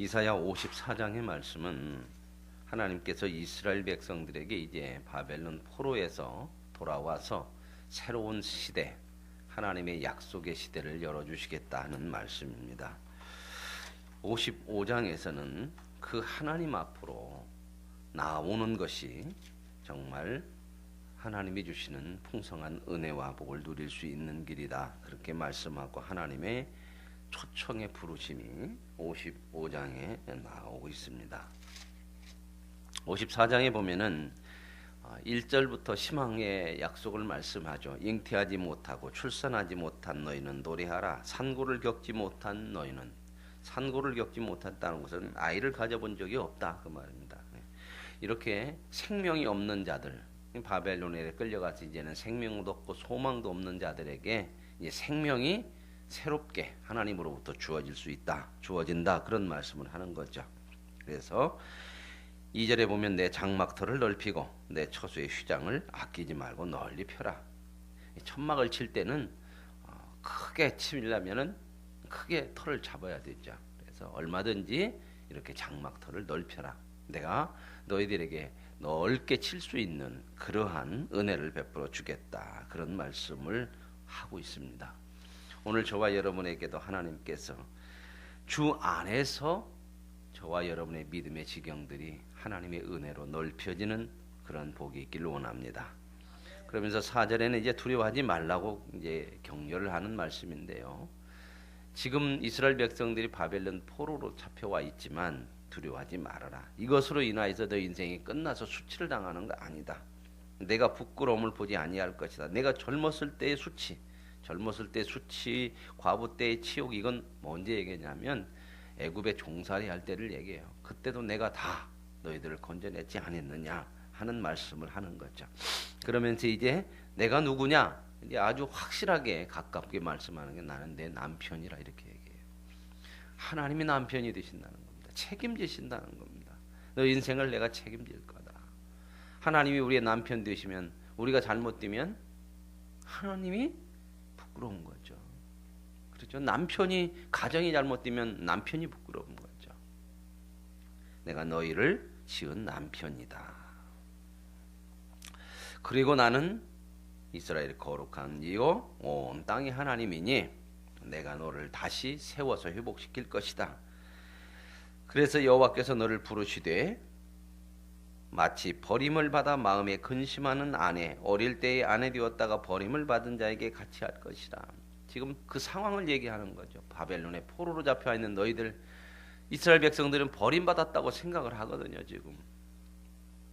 이사야 54장의 말씀은 하나님께서 이스라엘 백성들에게 이제 바벨론 포로에서 돌아와서 새로운 시대, 하나님의 약속의 시대를 열어주시겠다는 말씀입니다. 55장에서는 그 하나님 앞으로 나오는 것이 정말 하나님이 주시는 풍성한 은혜와 복을 누릴 수 있는 길이다, 그렇게 말씀하고 하나님의 초청의 부르심이 55장에 나오고 있습니다. 54장에 보면은 1절부터 희망의 약속을 말씀하죠. 잉태하지 못하고 출산하지 못한 너희는 노래하라. 산고를 겪지 못한 너희는, 산고를 겪지 못했다는 것은 아이를 가져본 적이 없다, 그 말입니다. 이렇게 생명이 없는 자들, 바벨론에 끌려가서 이제는 생명도 없고 소망도 없는 자들에게 이제 생명이 새롭게 하나님으로부터 주어질 수 있다, 주어진다, 그런 말씀을 하는 거죠. 그래서 2절에 보면 내 장막터를 넓히고 내 처소의 휘장을 아끼지 말고 널리 펴라. 천막을 칠 때는 크게 치려면은 크게 털을 잡아야 되죠. 그래서 얼마든지 이렇게 장막터를 넓혀라. 내가 너희들에게 넓게 칠 수 있는 그러한 은혜를 베풀어 주겠다, 그런 말씀을 하고 있습니다. 오늘 저와 여러분에게도 하나님께서 주 안에서 저와 여러분의 믿음의 지경들이 하나님의 은혜로 넓혀지는 그런 복이 있기를 원합니다. 그러면서 4절에는 이제 두려워하지 말라고 이제 격려를 하는 말씀인데요. 지금 이스라엘 백성들이 바벨론 포로로 잡혀와 있지만 두려워하지 말아라. 이것으로 인하여서 너 인생이 끝나서 수치를 당하는 거 아니다. 내가 부끄러움을 보지 아니할 것이다. 내가 젊었을 때의 수치, 젊었을 때 수치, 과부 때의 치욕, 이건 언제 얘기냐면 애굽에 종살이 할 때를 얘기해요. 그때도 내가 다 너희들을 건져냈지 않았느냐 하는 말씀을 하는 거죠. 그러면서 이제 내가 누구냐, 이제 아주 확실하게 가깝게 말씀하는 게 나는 내 남편이라, 이렇게 얘기해요. 하나님이 남편이 되신다는 겁니다. 책임지신다는 겁니다. 너 인생을 내가 책임질 거다. 하나님이 우리의 남편 되시면, 우리가 잘못되면 하나님이 부끄러운 거죠. 그렇죠? 남편이, 가정이 잘못되면 남편이 부끄러운 거죠. 내가 너희를 지은 남편이다. 그리고 나는 이스라엘의 거룩한 이요 온 땅의 하나님이니 내가 너를 다시 세워서 회복시킬 것이다. 그래서 여호와께서 너를 부르시되 마치 버림을 받아 마음에 근심하는 아내, 어릴 때의 아내 되었다가 버림을 받은 자에게 같이 할 것이라. 지금 그 상황을 얘기하는 거죠. 바벨론에 포로로 잡혀 있는 너희들, 이스라엘 백성들은 버림받았다고 생각을 하거든요, 지금.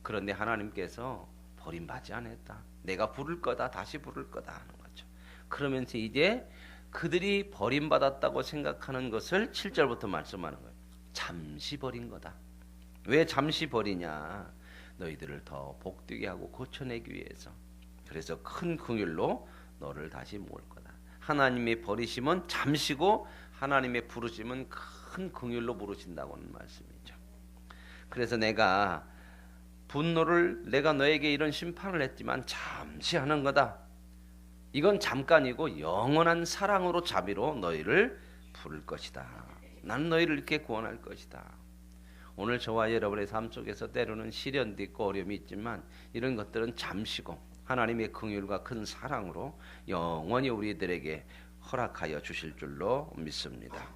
그런데 하나님께서 버림받지 않았다. 내가 부를 거다, 다시 부를 거다 하는 거죠. 그러면서 이제 그들이 버림받았다고 생각하는 것을 7절부터 말씀하는 거예요. 잠시 버린 거다. 왜 잠시 버리냐? 너희들을 더 복되게 하고 고쳐내기 위해서. 그래서 큰 긍휼로 너를 다시 모을 거다. 하나님의 버리심은 잠시고 하나님의 부르심은 큰 긍휼로 부르신다고는 말씀이죠. 그래서 내가 너에게 이런 심판을 했지만 잠시 하는 거다. 이건 잠깐이고 영원한 사랑으로 자비로 너희를 부를 것이다. 나는 너희를 이렇게 구원할 것이다. 오늘 저와 여러분의 삶 속에서 때로는 시련도 있고 어려움이 있지만 이런 것들은 잠시고 하나님의 긍휼과 큰 사랑으로 영원히 우리들에게 허락하여 주실 줄로 믿습니다.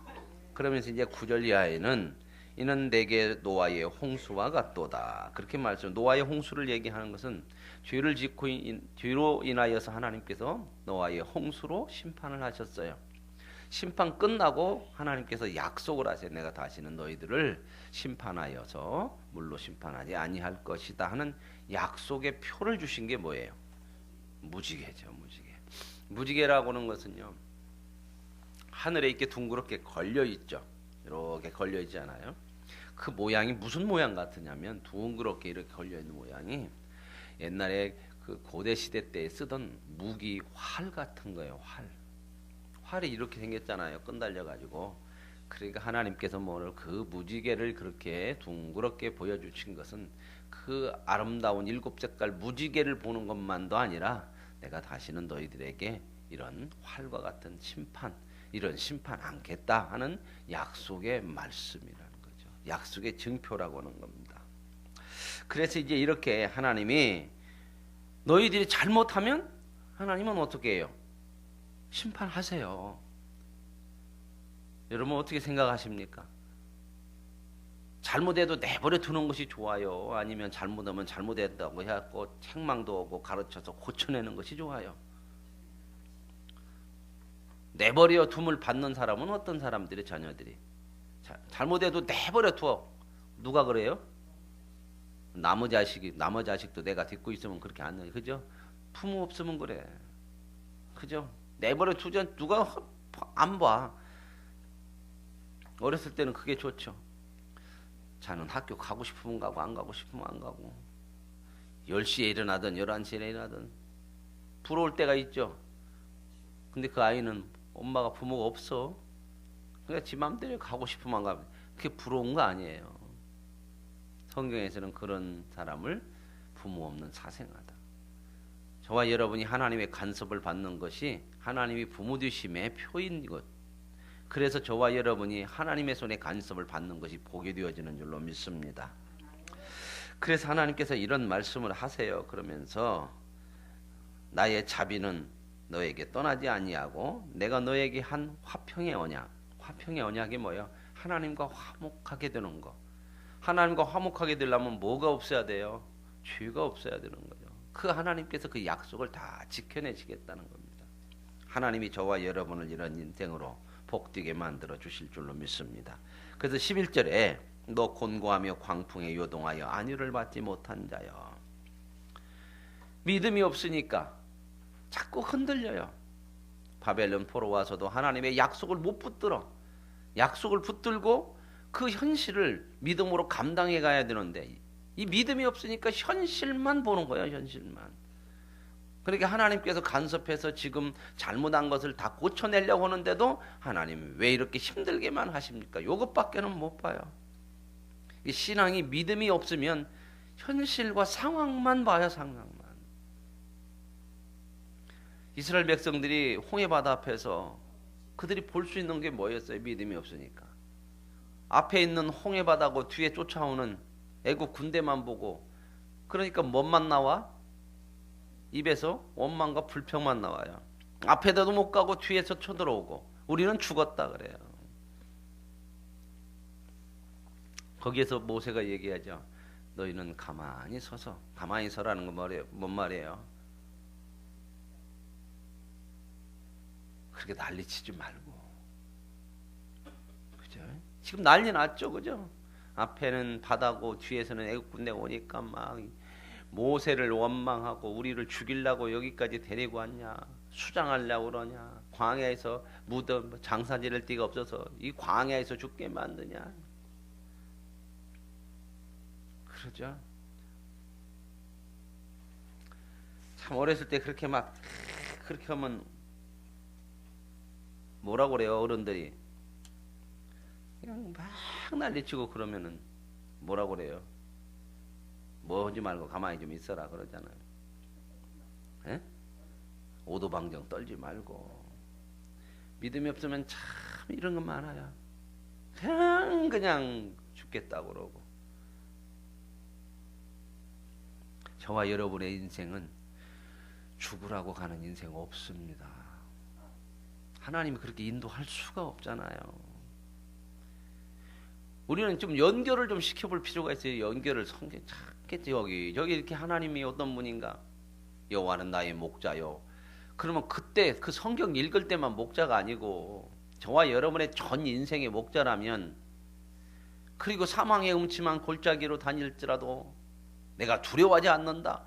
그러면서 이제 9절 이하에는 이는 내게 노아의 홍수와 같도다, 그렇게 말씀. 노아의 홍수를 얘기하는 것은 죄를 짓고 죄로 인하여서 하나님께서 노아의 홍수로 심판을 하셨어요. 심판 끝나고 하나님께서 약속을 하세요. 내가 다시는 너희들을 심판하여서 물로 심판하지 아니할 것이다 하는 약속의 표를 주신 게 뭐예요? 무지개죠, 무지개. 무지개라고 하는 것은요, 하늘에 이렇게 둥그렇게 걸려 있죠. 이렇게 걸려 있지 않아요? 그 모양이 무슨 모양 같으냐면 둥그렇게 이렇게 걸려 있는 모양이 옛날에 그 고대 시대 때 쓰던 무기 활 같은 거예요. 활이 이렇게 생겼잖아요. 끈달려 가지고. 그러니까 하나님께서 오늘 그 무지개를 그렇게 둥그렇게 보여주신 것은 그 아름다운 7색깔 무지개를 보는 것만도 아니라 내가 다시는 너희들에게 이런 활과 같은 심판, 이런 심판 않겠다 하는 약속의 말씀이라는 거죠. 약속의 증표라고 하는 겁니다. 그래서 이제 이렇게 하나님이 너희들이 잘못하면 하나님은 어떻게 해요? 심판하세요. 여러분 어떻게 생각하십니까? 잘못해도 내버려 두는 것이 좋아요? 아니면 잘못하면 잘못했다고 해갖고 책망도 오고 가르쳐서 고쳐내는 것이 좋아요? 내버려 둠을 받는 사람은 어떤 사람들이 자녀들이 잘못해도 내버려 두어. 누가 그래요? 남의 자식도 내가 듣고 있으면 그렇게 안 해. 그죠? 부모 없으면 그래. 그죠? 내버려 두자 누가 안 봐. 어렸을 때는 그게 좋죠. 자는 학교 가고 싶으면 가고 안 가고 싶으면 안 가고 10시에 일어나든 11시에 일어나든 부러울 때가 있죠. 근데 그 아이는 엄마가 부모가 없어. 그러니까 지 맘대로 가고 싶으면 가면 그게 부러운 거 아니에요. 성경에서는 그런 사람을 부모 없는 사생아다. 저와 여러분이 하나님의 간섭을 받는 것이 하나님이 부모 되심의 표인 것. 그래서 저와 여러분이 하나님의 손에 간섭을 받는 것이 복이 되어지는 줄로 믿습니다. 그래서 하나님께서 이런 말씀을 하세요. 그러면서 나의 자비는 너에게 떠나지 아니하고 내가 너에게 한 화평의 언약. 화평의 언약이 뭐예요? 하나님과 화목하게 되는 거. 하나님과 화목하게 되려면 뭐가 없어야 돼요? 죄가 없어야 되는 거죠. 그 하나님께서 그 약속을 다 지켜내시겠다는 겁니다. 하나님이 저와 여러분을 이런 인생으로 복되게 만들어 주실 줄로 믿습니다. 그래서 11절에 너 곤고하며 광풍에 요동하여 안위를 받지 못한 자여. 믿음이 없으니까 자꾸 흔들려요. 바벨론 포로 와서도 하나님의 약속을 못 붙들어. 약속을 붙들고 그 현실을 믿음으로 감당해 가야 되는데 이 믿음이 없으니까 현실만 보는 거예요. 현실만. 그러니까 하나님께서 간섭해서 지금 잘못한 것을 다 고쳐내려고 하는데도 하나님 왜 이렇게 힘들게만 하십니까? 이것밖에는 못 봐요. 이 신앙이 믿음이 없으면 현실과 상황만 봐요. 상황만. 이스라엘 백성들이 홍해바다 앞에서 그들이 볼 수 있는 게 뭐였어요? 믿음이 없으니까. 앞에 있는 홍해바다고 뒤에 쫓아오는 애국 군대만 보고 그러니까 뭔만 나와? 입에서 원망과 불평만 나와요. 앞에다도 못 가고 뒤에서 쳐들어오고 우리는 죽었다 그래요. 거기에서 모세가 얘기하죠. 너희는 가만히 서서 가만히 서라는 건 뭐래요? 뭔 말이에요? 그렇게 난리치지 말고. 그죠? 지금 난리 났죠, 그죠? 앞에는 바다고 뒤에서는 애국군대가 오니까 막 모세를 원망하고 우리를 죽이려고 여기까지 데리고 왔냐? 수장하려고 그러냐? 광야에서 무덤 장사 지를 데가 없어서 이 광야에서 죽게 만드냐? 그러죠? 참 어렸을 때 그렇게 하면 뭐라고 그래요? 어른들이 그냥 막 난리치고 그러면은 뭐라고 그래요? 뭐 하지 말고 가만히 좀 있어라 그러잖아요. 에? 오도방정 떨지 말고. 믿음이 없으면 참 이런 거 많아요. 그냥 죽겠다고 그러고. 저와 여러분의 인생은 죽으라고 가는 인생 없습니다. 하나님이 그렇게 인도할 수가 없잖아요. 우리는 좀 연결을 좀 시켜볼 필요가 있어요. 연결을 성경 찾겠지. 여기 이렇게 하나님이 어떤 분인가? 여호와는 나의 목자요. 그러면 그때 그 성경 읽을 때만 목자가 아니고 저와 여러분의 전 인생의 목자라면 그리고 사망의 음침한 골짜기로 다닐지라도 내가 두려워하지 않는다.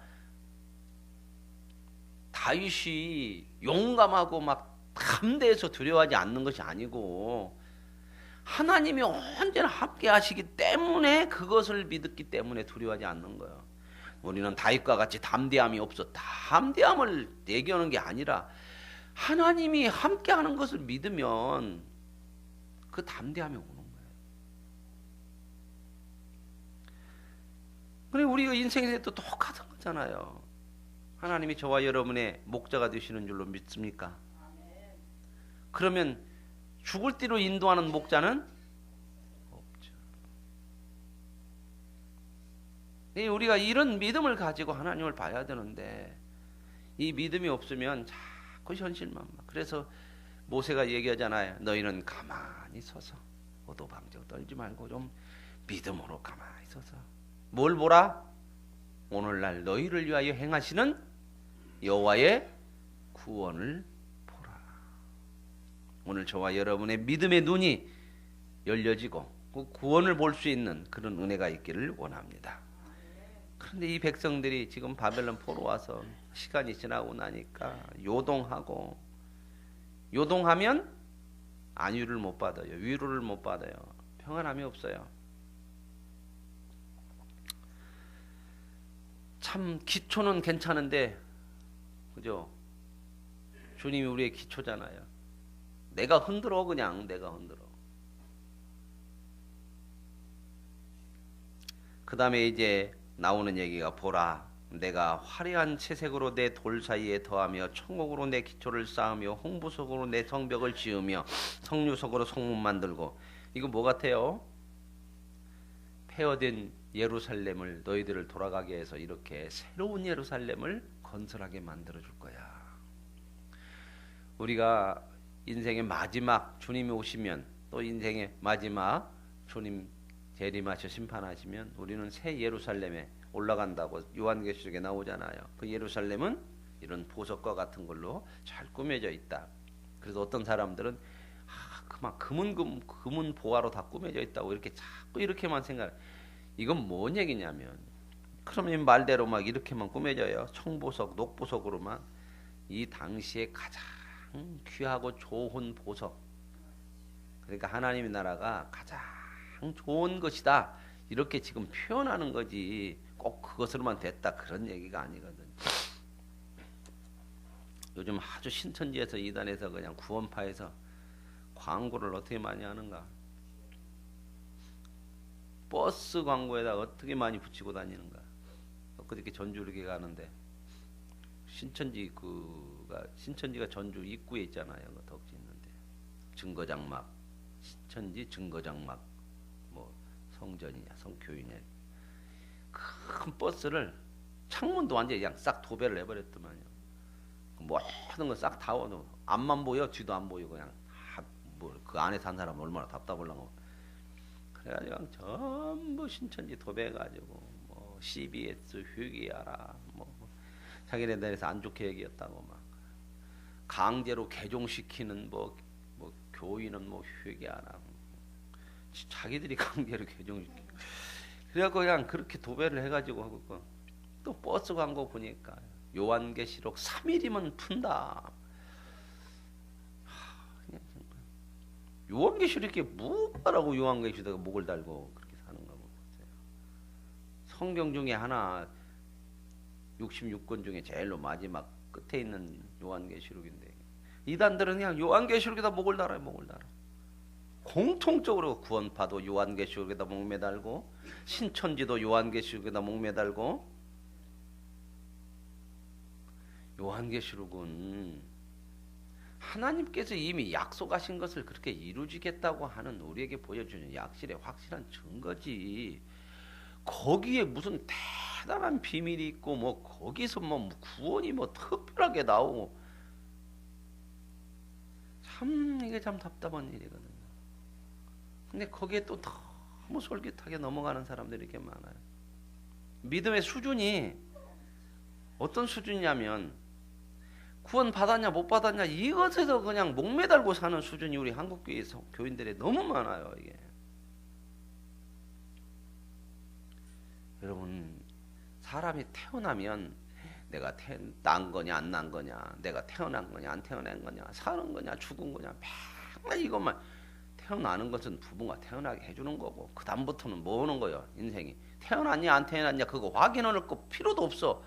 다윗이 용감하고 막 담대해서 두려워하지 않는 것이 아니고 하나님이 언제나 함께 하시기 때문에 그것을 믿었기 때문에 두려워하지 않는 거예요. 우리는 다윗과 같이 담대함이 없어. 담대함을 얘기하는 게 아니라 하나님이 함께 하는 것을 믿으면 그 담대함이 오는 거예요. 그래 우리가 인생에도 똑같은 거잖아요. 하나님이 저와 여러분의 목자가 되시는 줄로 믿습니까? 그러면 죽을 뒤로 인도하는 목자는 없죠. 우리가 이런 믿음을 가지고 하나님을 봐야 되는데 이 믿음이 없으면 자꾸 현실만. 그래서 모세가 얘기하잖아요. 너희는 가만히 서서 오도방정 떨지 말고 좀 믿음으로 가만히 서서 뭘 보라? 오늘날 너희를 위하여 행하시는 여호와의 구원을 보라. 오늘 저와 여러분의 믿음의 눈이 열려지고 그 구원을 볼 수 있는 그런 은혜가 있기를 원합니다. 그런데 이 백성들이 지금 바벨론 포로 와서 시간이 지나고 나니까 요동하면 안위를 못 받아요. 위로를 못 받아요. 평안함이 없어요. 참 기초는 괜찮은데, 그죠? 주님이 우리의 기초잖아요. 내가 흔들어. 그 다음에 이제 나오는 얘기가 보라. 내가 화려한 채색으로 내 돌 사이에 더하며 청옥으로 내 기초를 쌓으며 홍보석으로 내 성벽을 지으며 성류석으로 성문 만들고. 이거 뭐 같아요? 폐허된 예루살렘을 너희들을 돌아가게 해서 이렇게 새로운 예루살렘을 건설하게 만들어 줄 거야. 우리가 인생의 마지막 주님이 오시면, 또 인생의 마지막 주님 재림하셔 심판하시면 우리는 새 예루살렘에 올라간다고 요한계시록에 나오잖아요. 그 예루살렘은 이런 보석과 같은 걸로 잘 꾸며져 있다. 그래서 어떤 사람들은 그만 금은 보화로 다 꾸며져 있다고 이렇게 자꾸 이렇게만 생각. 이건 뭔 얘기냐면, 그러면 말대로 막 이렇게만 꾸며져요. 청보석, 녹보석으로만. 이 당시에 가장 귀하고 좋은 보석. 그러니까 하나님의 나라가 가장 좋은 것이다. 이렇게 지금 표현하는 거지. 꼭 그것으로만 됐다 그런 얘기가 아니거든. 요즘 아주 신천지에서 이단에서 그냥 구원파에서 광고를 어떻게 많이 하는가. 버스 광고에다 어떻게 많이 붙이고 다니는가. 그렇게 전주 이렇게 가는데 신천지가 전주 입구에 있잖아요. 그 덕지 있는데 증거장막, 신천지 증거장막, 뭐 성전이냐 성교이냐. 큰 버스를 창문도 완전히 그냥 싹 도배를 해버렸더만요. 모든 거 싹 다 와도 앞만 보여, 뒤도 안 보이고 그냥 그 안에 산 사람 얼마나 답답하려고. 그래가지고 그냥 전부 신천지 도배해가지고 뭐 CBS 회개하라, 뭐 자기네들에서 안 좋게 얘기했다고 막 강제로 개종시키는 뭐 교인은 뭐 회개하라. 자기들이 강제로 개종시키고. 그래갖고 그냥 그렇게 도배를 해가지고 하고. 또 버스 광고 보니까 요한계시록 3일이면 푼다. 요한계시록이 뭐라고 요한계시록에 목을 달고 그렇게 사는가 보세요. 성경 중에 하나 66권 중에 제일로 마지막 끝에 있는 요한계시록인데, 이단들은 그냥 요한계시록에다 목을 달아요. 공통적으로 구원파도 요한계시록에다 목 매달고, 신천지도 요한계시록에다 목 매달고. 요한계시록은 하나님께서 이미 약속하신 것을 그렇게 이루시겠다고 하는 우리에게 보여주는 약실의 확실한 증거지. 거기에 무슨 대단한 비밀이 있고 뭐 거기서 뭐 구원이 뭐 특별하게 나오고, 참 이게 참 답답한 일이거든요. 근데 거기에 또 너무 솔깃하게 넘어가는 사람들이 이렇게 많아요. 믿음의 수준이 어떤 수준이냐면, 구원 받았냐 못 받았냐 이것에서 그냥 목매달고 사는 수준이 우리 한국교회 교인들이 너무 많아요. 이게 여러분, 사람이 태어나면 내가 난 거냐 안 난 거냐, 내가 태어난 거냐 안 태어난 거냐, 사는 거냐 죽은 거냐, 맨날 이것만. 태어나는 것은 부모가 태어나게 해주는 거고, 그 다음부터는 뭐 하는 거예요? 인생이 태어났냐 안 태어났냐 그거 확인할 거 필요도 없어.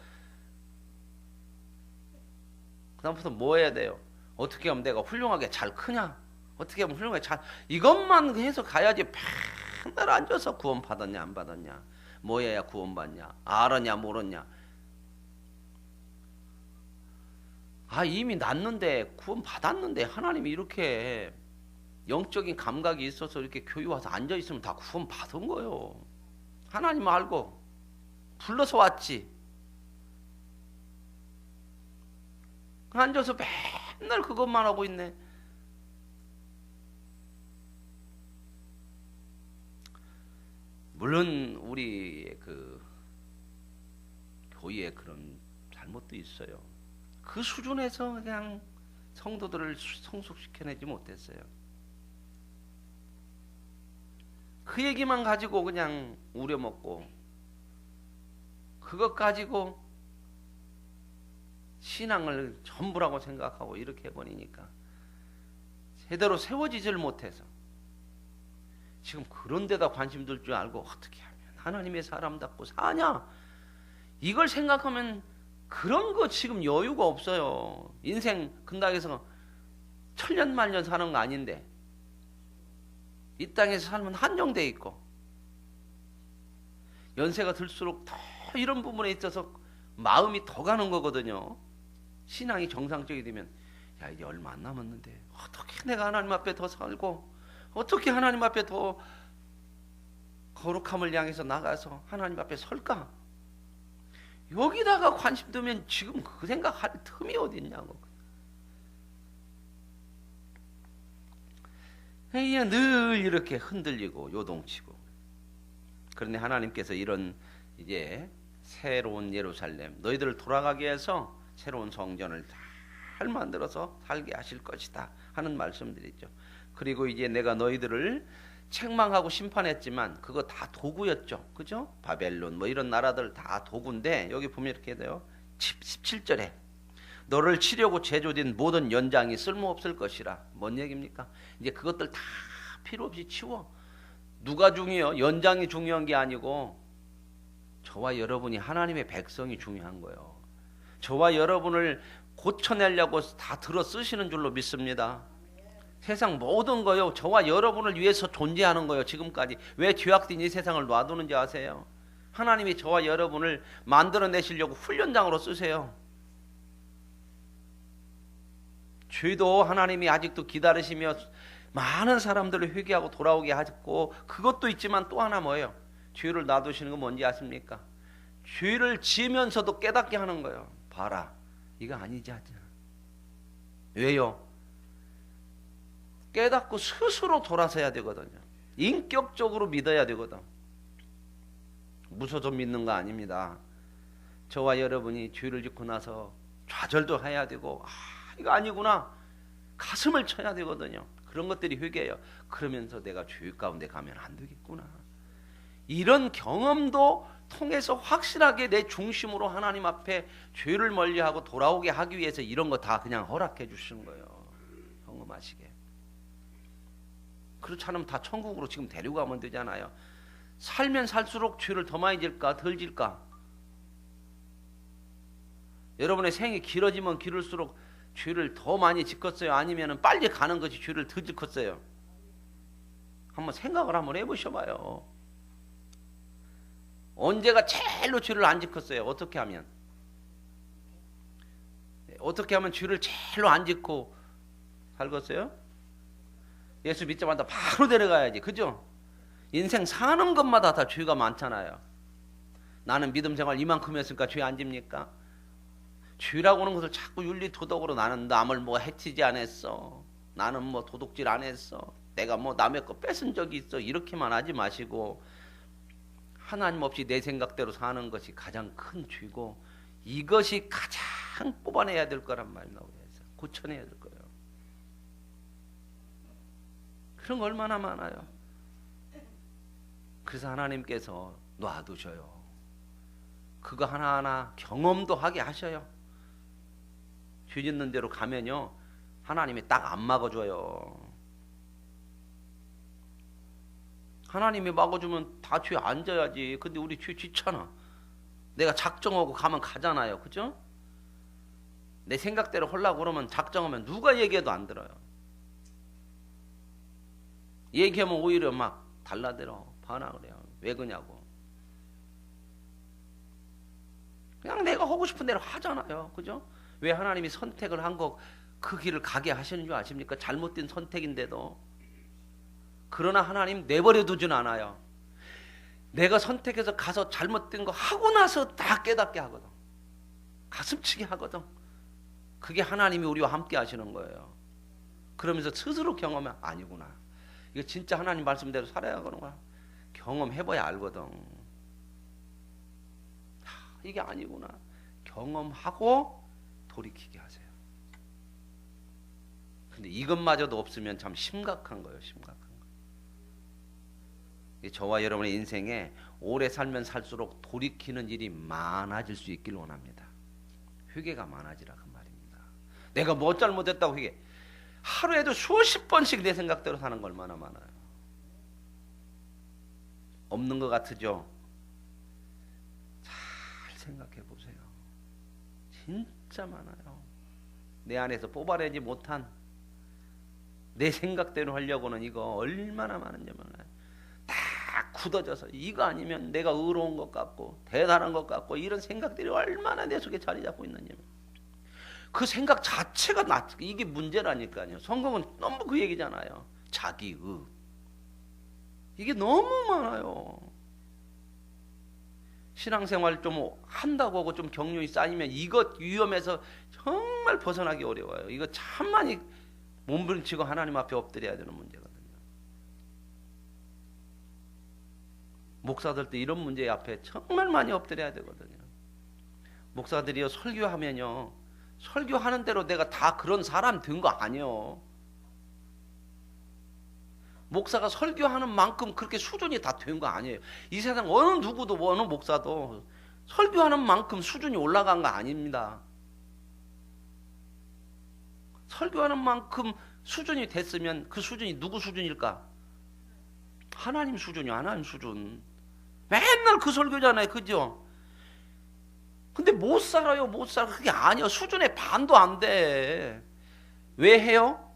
그 다음부터 뭐 해야 돼요? 어떻게 하면 내가 훌륭하게 잘 크냐, 어떻게 하면 훌륭하게 잘, 이것만 해서 가야지. 맨날 앉아서 구원 받았냐 안 받았냐, 뭐 해야 구원 받냐, 알았냐 모르냐. 이미 났는데 구원 받았는데 하나님이 이렇게 영적인 감각이 있어서 이렇게 교회 와서 앉아 있으면 다 구원 받은 거예요. 하나님 알고 불러서 왔지. 앉아서 맨날 그것만 하고 있네. 물론 우리 그 교회에 그런 잘못도 있어요. 그 수준에서 그냥 성도들을 성숙시켜내지 못했어요. 그 얘기만 가지고 그냥 우려먹고 그것 가지고 신앙을 전부라고 생각하고 이렇게 해버리니까 제대로 세워지질 못해서 지금 그런 데다 관심 둘 줄 알고 어떻게 하면 하나님의 사람답고 사냐, 이걸 생각하면 그런 거 지금 여유가 없어요. 인생 근당에서 천년만년 사는 거 아닌데 이 땅에서 살면 한정돼 있고 연세가 들수록 더 이런 부분에 있어서 마음이 더 가는 거거든요. 신앙이 정상적이 되면 야, 이제 얼마 안 남았는데 어떻게 내가 하나님 앞에 더 살고 어떻게 하나님 앞에 더 거룩함을 향해서 나가서 하나님 앞에 설까? 여기다가 관심 두면 지금 그 생각할 틈이 어디 있냐고. 늘 이렇게 흔들리고 요동치고. 그런데 하나님께서 이런 이제 새로운 예루살렘, 너희들을 돌아가게 해서 새로운 성전을 잘 만들어서 살게 하실 것이다 하는 말씀들이죠. 그리고 이제 내가 너희들을 책망하고 심판했지만 그거 다 도구였죠. 그죠? 바벨론 뭐 이런 나라들 다 도구인데 여기 보면 이렇게 돼요. 17절에 너를 치려고 제조된 모든 연장이 쓸모없을 것이라. 뭔 얘기입니까? 이제 그것들 다 필요 없이 치워. 누가 중요해요? 연장이 중요한 게 아니고 저와 여러분이 하나님의 백성이 중요한 거예요. 저와 여러분을 고쳐내려고 다 들어 쓰시는 줄로 믿습니다. 세상 모든 거요, 저와 여러분을 위해서 존재하는 거예요. 지금까지 왜 죄악된 이 세상을 놔두는지 아세요? 하나님이 저와 여러분을 만들어내시려고 훈련장으로 쓰세요. 죄도 하나님이 아직도 기다리시며 많은 사람들을 회개하고 돌아오게 하셨고, 그것도 있지만 또 하나 뭐예요? 죄를 놔두시는 건 뭔지 아십니까? 죄를 지으면서도 깨닫게 하는 거예요. 봐라, 이거 아니지 하지. 왜요? 깨닫고 스스로 돌아서야 되거든요. 인격적으로 믿어야 되거든. 무서워서 믿는 거 아닙니다. 저와 여러분이 죄를 짓고 나서 좌절도 해야 되고, 이거 아니구나, 가슴을 쳐야 되거든요. 그런 것들이 회개예요. 그러면서 내가 죄 가운데 가면 안 되겠구나, 이런 경험도 통해서 확실하게 내 중심으로 하나님 앞에 죄를 멀리하고 돌아오게 하기 위해서 이런 거 다 그냥 허락해 주시는 거예요. 경험하시게. 그렇지 않으면 다 천국으로 지금 데려가면 되잖아요. 살면 살수록 죄를 더 많이 질까 덜 질까? 여러분의 생이 길어지면 길을수록 죄를 더 많이 짓겠어요? 아니면 빨리 가는 것이 죄를 더 짓겠어요? 한번 생각을 한번 해보셔봐요. 언제가 제일로 죄를 안 짓겠어요? 어떻게 하면? 어떻게 하면 죄를 제일로 안 짓고 살겠어요? 예수 믿자마자 바로 데려가야지. 그죠? 인생 사는 것마다 다 죄가 많잖아요. 나는 믿음 생활 이만큼 했으니까 죄 안 집니까? 죄라고 하는 것을 자꾸 윤리도덕으로 나는 남을 뭐 해치지 않았어, 나는 뭐 도둑질 안 했어, 내가 뭐 남의 거 뺏은 적이 있어, 이렇게만 하지 마시고 하나님 없이 내 생각대로 사는 것이 가장 큰 죄고, 이것이 가장 뽑아내야 될 거란 말이 나오고 해서 고쳐내야 될 거예요. 그런 거 얼마나 많아요. 그래서 하나님께서 놔두셔요. 그거 하나하나 경험도 하게 하셔요. 죄 짓는 대로 가면요, 하나님이 딱 안 막아줘요. 하나님이 막아주면 다 죄 안 져야지. 근데 우리 죄 짓잖아. 내가 작정하고 가면 가잖아요. 그죠? 내 생각대로 하려고 그러면 작정하면 누가 얘기해도 안 들어요. 얘기하면 오히려 막 달라들어, 반항을 해요. 왜 그러냐고. 그냥 내가 하고 싶은 대로 하잖아요. 그죠? 왜 하나님이 선택을 한 거 그 길을 가게 하시는 줄 아십니까? 잘못된 선택인데도. 그러나 하나님 내버려 두진 않아요. 내가 선택해서 가서 잘못된 거 하고 나서 다 깨닫게 하거든. 가슴치게 하거든. 그게 하나님이 우리와 함께 하시는 거예요. 그러면서 스스로 경험하면 아니구나. 이거 진짜 하나님 말씀대로 살아야 하는구나. 경험해봐야 알거든. 이게 아니구나. 경험하고 돌이키게 하세요. 근데 이것마저도 없으면 참 심각한 거예요. 심각한 거. 저와 여러분의 인생에 오래 살면 살수록 돌이키는 일이 많아질 수 있길 원합니다. 회개가 많아지라 그 말입니다. 내가 뭐 잘못했다고 회개. 하루에도 수십 번씩 내 생각대로 사는 거 얼마나 많아요. 없는 것 같으죠? 잘 생각해 보세요. 진짜 많아요. 내 안에서 뽑아내지 못한 내 생각대로 하려고는 이거 얼마나 많은지 몰라요. 다 굳어져서 이거 아니면 내가 의로운 것 같고 대단한 것 같고 이런 생각들이 얼마나 내 속에 자리 잡고 있는지. 그 생각 자체가 이게 문제라니까요. 성경은 너무 그 얘기잖아요. 자기의. 이게 너무 많아요. 신앙생활 좀 한다고 하고 좀 경륜이 쌓이면 이것 위험에서 정말 벗어나기 어려워요. 이거 참 많이 몸부림치고 하나님 앞에 엎드려야 되는 문제거든요. 목사들도 이런 문제 앞에 정말 많이 엎드려야 되거든요. 목사들이요 설교하면요 설교하는 대로 내가 다 그런 사람 된 거 아니에요. 목사가 설교하는 만큼 그렇게 수준이 다 된 거 아니에요. 이 세상 어느 누구도 어느 목사도 설교하는 만큼 수준이 올라간 거 아닙니다. 설교하는 만큼 수준이 됐으면 그 수준이 누구 수준일까? 하나님 수준이요. 하나님 수준. 맨날 그 설교잖아요. 그죠? 근데 못 살아요. 못 살아. 그게 아니야. 수준의 반도 안 돼. 왜 해요?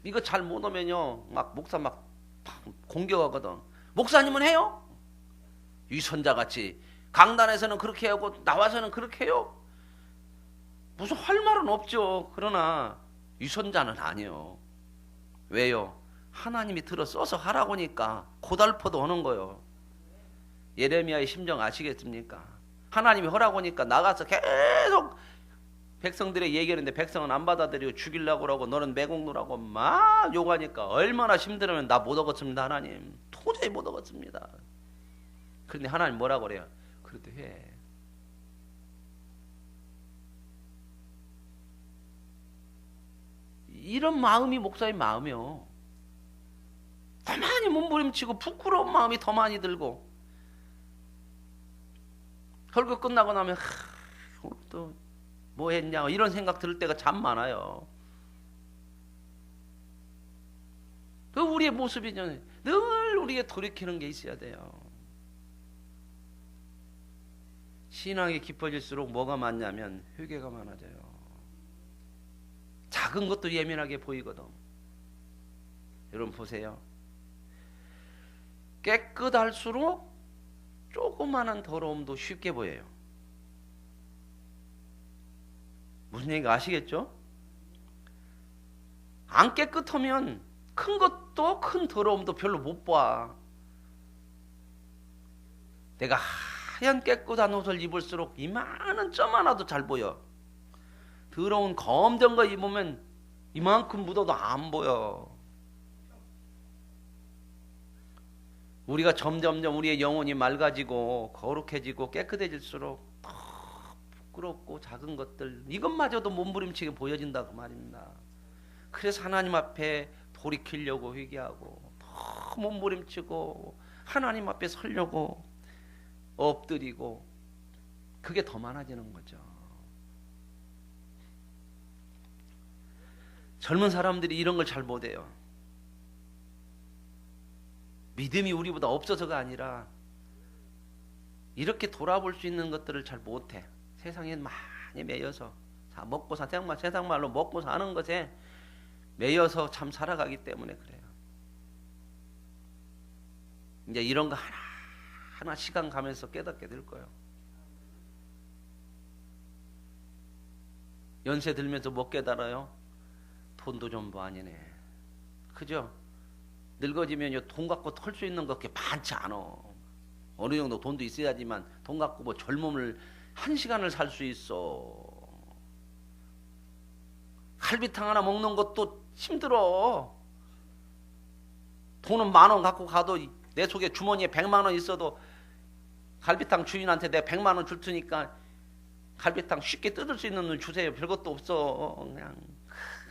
이거 잘 못 오면요. 막 목사 막 공격하거든. 목사님은 해요? 유선자같이 강단에서는 그렇게 하고 나와서는 그렇게 해요? 무슨 할 말은 없죠. 그러나 유선자는 아니요. 왜요? 하나님이 들어 써서 하라고 하니까 고달퍼도 하는 거예요. 예레미야의 심정 아시겠습니까? 하나님이 하라고 하니까 나가서 계속 백성들의 얘기하는데 백성은 안 받아들이고 죽이려고 그러고 너는 매국노라고 막 욕하니까 얼마나 힘들으면 나 못 얻었습니다. 하나님 도저히 못 얻었습니다. 그런데 하나님 뭐라고 그래요? 그래도 해. 이런 마음이 목사의 마음이요. 더 많이 몸부림치고 부끄러운 마음이 더 많이 들고 설교 끝나고 나면 오늘 또 뭐 했냐 이런 생각 들을 때가 참 많아요. 그 우리의 모습이죠. 늘 우리에게 돌이키는 게 있어야 돼요. 신앙이 깊어질수록 뭐가 많냐면 회개가 많아져요. 작은 것도 예민하게 보이거든. 여러분 보세요. 깨끗할수록 조그마한 더러움도 쉽게 보여요. 무슨 얘기인가 아시겠죠? 안 깨끗하면 큰 것도 큰 더러움도 별로 못 봐. 내가 하얀 깨끗한 옷을 입을수록 이만한 점 하나도 잘 보여. 더러운 검정 거 입으면 이만큼 묻어도 안 보여. 우리가 점점점 우리의 영혼이 맑아지고 거룩해지고 깨끗해질수록 더 부끄럽고 작은 것들 이것마저도 몸부림치게 보여진다고 말입니다. 그래서 하나님 앞에 돌이키려고 회개하고 더 몸부림치고 하나님 앞에 서려고 엎드리고 그게 더 많아지는 거죠. 젊은 사람들이 이런 걸 잘 못해요. 믿음이 우리보다 없어서가 아니라 이렇게 돌아볼 수 있는 것들을 잘 못해. 세상에 많이 매여서 먹고 세상 말로 먹고 사는 것에 매여서 참 살아가기 때문에 그래요. 이제 이런 거 하나 시간 가면서 깨닫게 될 거예요. 연세 들면서 못 깨달아요? 돈도 전부 아니네. 그죠? 늙어지면 돈 갖고 털 수 있는 거 그렇게 많지 않아. 어느 정도 돈도 있어야지만 돈 갖고 뭐 젊음을 한 시간을 살 수 있어. 갈비탕 하나 먹는 것도 힘들어. 돈은 10,000원 갖고 가도 내 속에 주머니에 100만 원 있어도 갈비탕 주인한테 내가 100만 원 줄 테니까 갈비탕 쉽게 뜯을 수 있는 돈 주세요. 별것도 없어.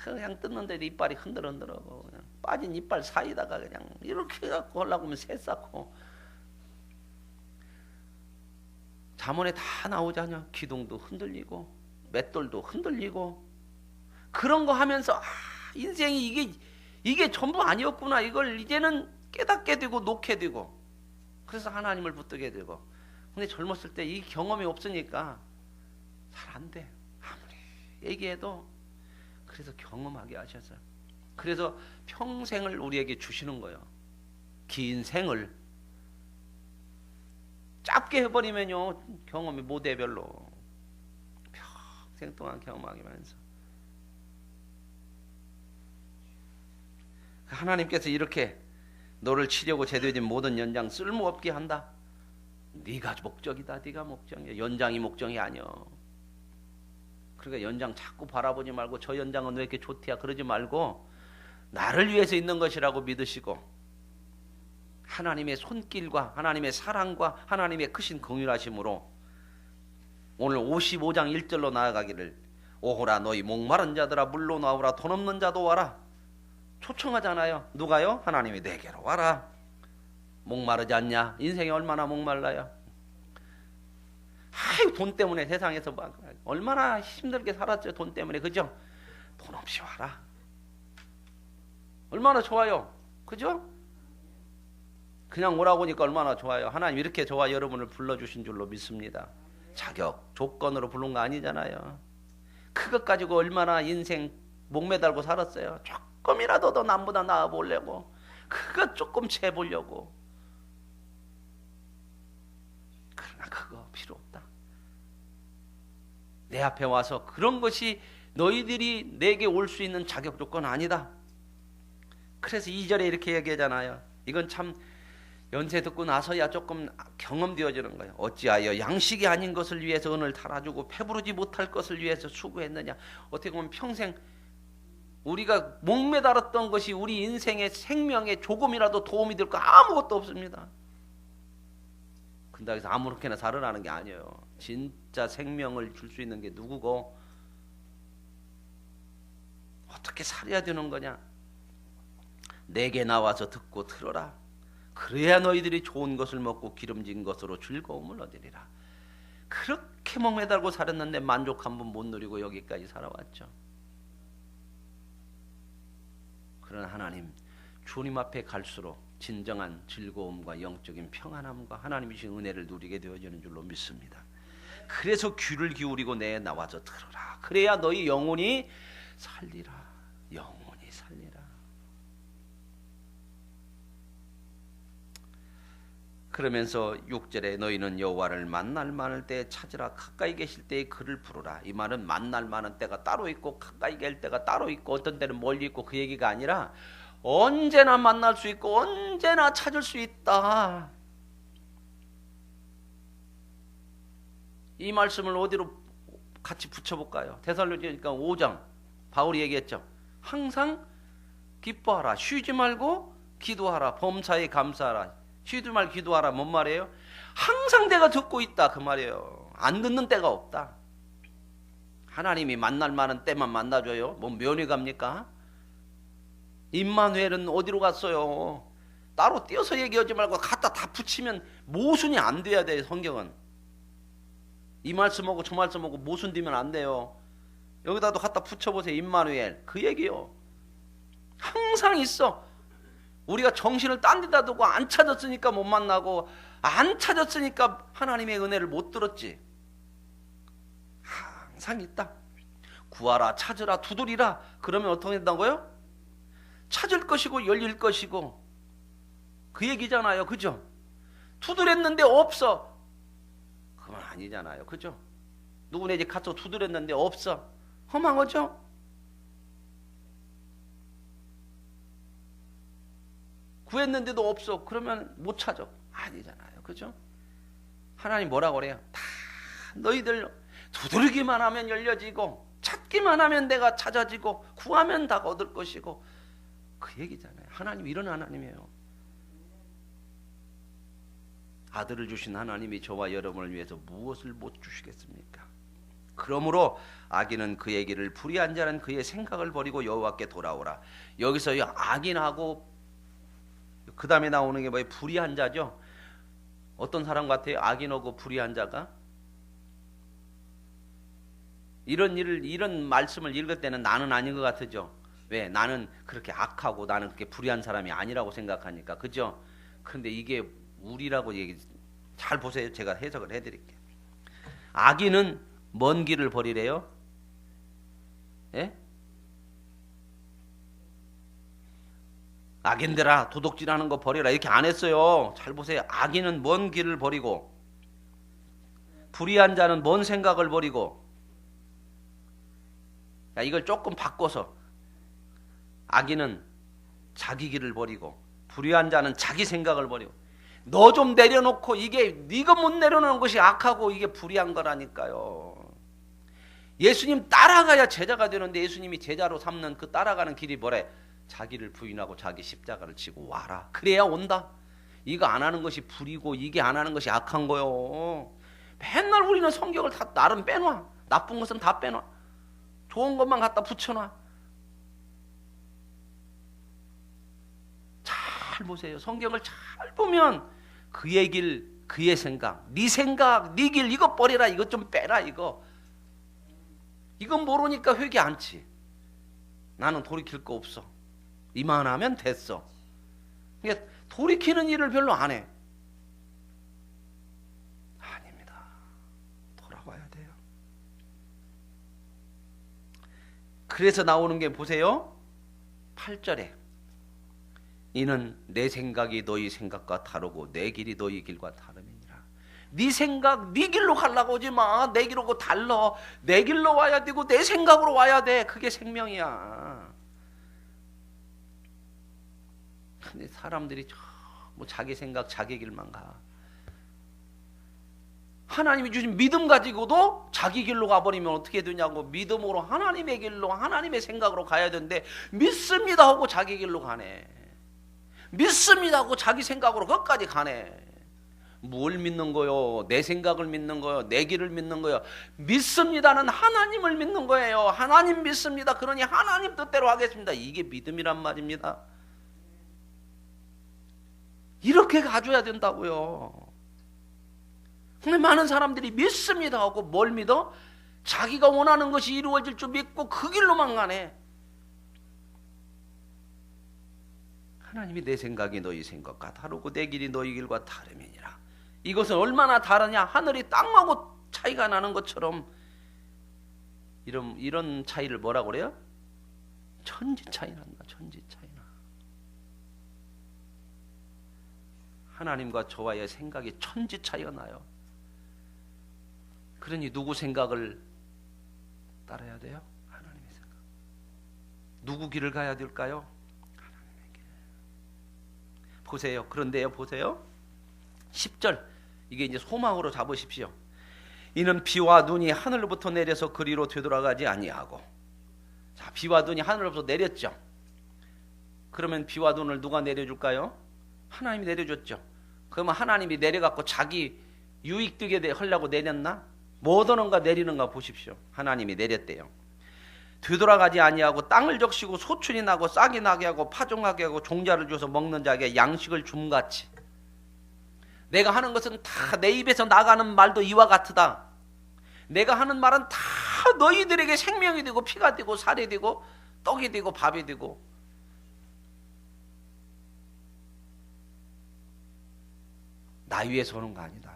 그냥 뜯는데도 이빨이 흔들흔들어. 그냥 빠진 이빨 사이다가 그냥 이렇게 갖고 하려고 하면 새싹고. 잠언에 다 나오잖아. 기둥도 흔들리고 맷돌도 흔들리고. 그런 거 하면서 인생이 이게 전부 아니었구나. 이걸 이제는 깨닫게 되고 놓게 되고. 그래서 하나님을 붙들게 되고. 근데 젊었을 때 이 경험이 없으니까 잘 안 돼. 아무리 얘기해도. 그래서 경험하게 하셔서. 그래서 평생을 우리에게 주시는 거예요. 긴 생을. 짧게 해버리면요 경험이 못해 별로. 평생 동안 경험하게 하면서. 하나님께서 이렇게 너를 치려고 제도해진 모든 연장 쓸모없게 한다. 네가 목적이다. 네가 목적이야. 연장이 목적이 아니여. 그러니까 연장 자꾸 바라보지 말고 저 연장은 왜 이렇게 좋대야 그러지 말고 나를 위해서 있는 것이라고 믿으시고 하나님의 손길과 하나님의 사랑과 하나님의 크신 긍휼하심으로 오늘 55장 1절로 나아가기를 오호라 너희 목마른 자들아 물로 나오라 돈 없는 자도 와라. 초청하잖아요. 누가요? 하나님이 내게로 와라. 목마르지 않냐? 인생이 얼마나 목말라요. 아유 돈 때문에 세상에서 막 얼마나 힘들게 살았죠. 돈 때문에. 그죠? 돈 없이 와라. 얼마나 좋아요. 그죠? 그냥 오라고 하니까 얼마나 좋아요. 하나님 이렇게 저와 여러분을 불러주신 줄로 믿습니다. 자격, 조건으로 부른 거 아니잖아요. 그것 가지고 얼마나 인생 목매달고 살았어요. 조금이라도 더 남보다 나아 보려고. 그것 조금 채보려고. 그러나 그거 필요 없다. 내 앞에 와서 그런 것이 너희들이 내게 올 수 있는 자격 조건 아니다. 그래서 2절에 이렇게 얘기하잖아요. 이건 참 연세 듣고 나서야 조금 경험되어지는 거예요. 어찌하여 양식이 아닌 것을 위해서 은을 달아주고 배부르지 못할 것을 위해서 수고했느냐. 어떻게 보면 평생 우리가 목매달았던 것이 우리 인생의 생명에 조금이라도 도움이 될 거 아무것도 없습니다. 근데 여기서 아무렇게나 살으라는 게 아니에요. 진짜 생명을 줄 수 있는 게 누구고 어떻게 살아야 되는 거냐. 내게 나와서 듣고 들어라. 그래야 너희들이 좋은 것을 먹고 기름진 것으로 즐거움을 얻으리라. 그렇게 목매달고 살았는데 만족 한 번 못 누리고 여기까지 살아왔죠. 그러나 하나님 주님 앞에 갈수록 진정한 즐거움과 영적인 평안함과 하나님이신 은혜를 누리게 되어지는 줄로 믿습니다. 그래서 귀를 기울이고 내에 나와서 들으라. 그래야 너희 영혼이 살리라. 영혼이 살리라. 그러면서 6절에 너희는 여호와를 만날 많을 때 찾으라. 가까이 계실 때에 그를 부르라. 이 말은 만날 많은 때가 따로 있고 가까이 갈 때가 따로 있고 어떤 때는 멀리 있고 그 얘기가 아니라 언제나 만날 수 있고 언제나 찾을 수 있다. 이 말씀을 어디로 같이 붙여볼까요? 데살로니가 5장 바울이 얘기했죠. 항상 기뻐하라. 쉬지 말고 기도하라. 범사에 감사하라. 쉬지 말고 기도하라. 뭔 말이에요? 항상 내가 듣고 있다 그 말이에요. 안 듣는 때가 없다. 하나님이 만날 만한 때만 만나줘요. 뭐 면회 갑니까? 임마누엘은 어디로 갔어요? 따로 띄어서 얘기하지 말고 갖다 다 붙이면 모순이 안 돼야 돼. 성경은 이 말씀하고 저 말씀하고 모순되면 안 돼요. 여기다도 갖다 붙여보세요. 임마누엘 그 얘기요. 항상 있어. 우리가 정신을 딴 데다 두고 안 찾았으니까 못 만나고 안 찾았으니까 하나님의 은혜를 못 들었지. 항상 있다. 구하라 찾으라 두드리라. 그러면 어떻게 된다고요? 찾을 것이고 열릴 것이고 그 얘기잖아요. 그죠? 두드렸는데 없어. 그건 아니잖아요. 그죠? 누구네 집 가서 두드렸는데 없어. 허망하죠? 구했는데도 없어. 그러면 못 찾아. 아니잖아요. 그죠? 하나님 뭐라고 그래요? 다 너희들 두드리기만 하면 열려지고 찾기만 하면 내가 찾아지고 구하면 다 얻을 것이고, 그 얘기잖아요. 하나님 이런 하나님이에요. 아들을 주신 하나님이 저와 여러분을 위해서 무엇을 못 주시겠습니까? 그러므로 악인은 그의 길을 불의한 자는 그의 생각을 버리고 여호와께 돌아오라. 여기서 악인하고 그 다음에 나오는 게 뭐예요? 불의한 자죠. 어떤 사람 같아요? 악인하고 불의한 자가? 이런 말씀을 읽을 때는 나는 아닌 것 같죠. 왜? 나는 그렇게 악하고 나는 그렇게 불의한 사람이 아니라고 생각하니까. 그죠? 그런데 이게 우리라고 얘기, 잘 보세요. 제가 해석을 해드릴게요. 악인은 먼 길을 버리래요. 예? 악인들아 도둑질하는 거 버려라 이렇게 안 했어요. 잘 보세요. 악인은 먼 길을 버리고, 불의한 자는 먼 생각을 버리고. 이걸 조금 바꿔서 악인은 자기 길을 버리고 불의한 자는 자기 생각을 버리고. 너 좀 내려놓고, 이게 네가 못 내려놓는 것이 악하고 이게 불의한 거라니까요. 예수님 따라가야 제자가 되는데 예수님이 제자로 삼는 그 따라가는 길이 뭐래? 자기를 부인하고 자기 십자가를 지고 와라. 그래야 온다. 이거 안 하는 것이 불이고 이게 안 하는 것이 악한 거요. 맨날 우리는 성경을 다 나름 빼놔. 나쁜 것은 다 빼놔. 좋은 것만 갖다 붙여놔. 잘 보세요. 성경을 잘 보면 그의 길, 그의 생각, 네 길 이거 버려라. 이것 좀 빼라. 이건 모르니까 회개 안 치. 나는 돌이킬 거 없어. 이만하면 됐어. 그러니까 돌이키는 일을 별로 안 해. 아닙니다. 돌아와야 돼요. 그래서 나오는 게 보세요. 8절에 이는 내 생각이 너희 생각과 다르고 내 길이 너희 길과 다름이니라. 네 생각, 네 길로 가려고 오지 마. 내 길하고 달라. 내 길로 와야 되고 내 생각으로 와야 돼. 그게 생명이야. 근데 사람들이 뭐 자기 생각, 자기 길만 가. 하나님이 주신 믿음 가지고도 자기 길로 가버리면 어떻게 되냐고. 믿음으로 하나님의 길로, 하나님의 생각으로 가야 되는데 믿습니다 하고 자기 길로 가네. 믿습니다 하고 자기 생각으로 거기까지 가네. 뭘 믿는 거요? 내 생각을 믿는 거요? 내 길을 믿는 거요? 믿습니다는 하나님을 믿는 거예요. 하나님 믿습니다. 그러니 하나님 뜻대로 하겠습니다. 이게 믿음이란 말입니다. 이렇게 가져야 된다고요. 근데 많은 사람들이 믿습니다 하고 뭘 믿어? 자기가 원하는 것이 이루어질 줄 믿고 그 길로만 가네. 하나님이 내 생각이 너희 생각과 다르고 내 길이 너희 길과 다름이니라. 이것은 얼마나 다르냐? 하늘이 땅하고 차이가 나는 것처럼 이런 차이를 뭐라고 그래요? 천지 차이 난다. 천지 차이 나. 하나님과 저와의 생각이 천지 차이가 나요. 그러니 누구 생각을 따라야 돼요? 하나님의 생각. 누구 길을 가야 될까요? 하나님의 길. 보세요. 그런데요, 보세요. 10절. 이게 이제 소망으로 잡으십시오. 이는 비와 눈이 하늘로부터 내려서 그리로 되돌아가지 아니하고. 자, 비와 눈이 하늘로부터 내렸죠. 그러면 비와 눈을 누가 내려줄까요? 하나님이 내려줬죠. 그러면 하나님이 내려갖고 자기 유익 되게 하려고 내렸나? 뭐 얻어는가 내리는가 보십시오. 하나님이 내렸대요. 되돌아가지 아니하고 땅을 적시고 소출이 나고 싹이 나게 하고 파종하게 하고 종자를 줘서 먹는 자에게 양식을 줌같이. 내가 하는 것은 다 내 입에서 나가는 말도 이와 같으다. 내가 하는 말은 다 너희들에게 생명이 되고 피가 되고 살이 되고 떡이 되고 밥이 되고. 나 위해서 오는 거 아니다.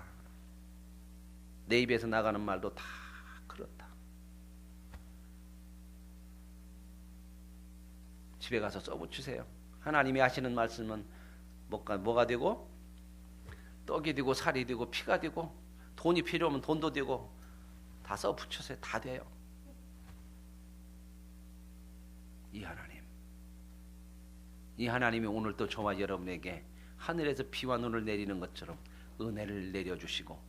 내 입에서 나가는 말도 다 그렇다. 집에 가서 써붙이세요. 하나님이 하시는 말씀은 뭐가 되고 떡이 되고 살이 되고 피가 되고 돈이 필요하면 돈도 되고 다 써붙이세요. 다 돼요. 이 하나님 이 하나님이 오늘 또 저와 여러분에게 하늘에서 비와 눈을 내리는 것처럼 은혜를 내려주시고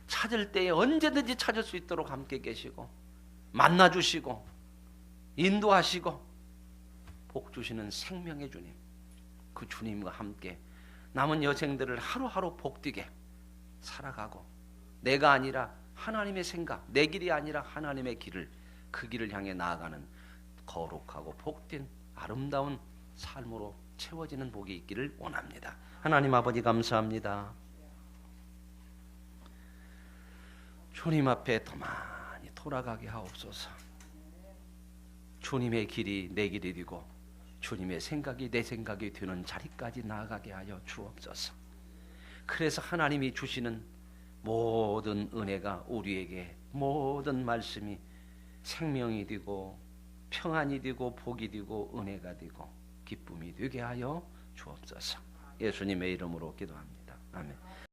찾을 때에 언제든지 찾을 수 있도록 함께 계시고 만나주시고 인도하시고 복 주시는 생명의 주님, 그 주님과 함께 남은 여생들을 하루하루 복되게 살아가고 내가 아니라 하나님의 생각, 내 길이 아니라 하나님의 길을, 그 길을 향해 나아가는 거룩하고 복된 아름다운 삶으로 채워지는 복이 있기를 원합니다. 하나님 아버지 감사합니다. 주님 앞에 더 많이 돌아가게 하옵소서. 주님의 길이 내 길이 되고 주님의 생각이 내 생각이 되는 자리까지 나아가게 하여 주옵소서. 그래서 하나님이 주시는 모든 은혜가 우리에게, 모든 말씀이 생명이 되고 평안이 되고 복이 되고 은혜가 되고 기쁨이 되게 하여 주옵소서. 예수님의 이름으로 기도합니다. 아멘.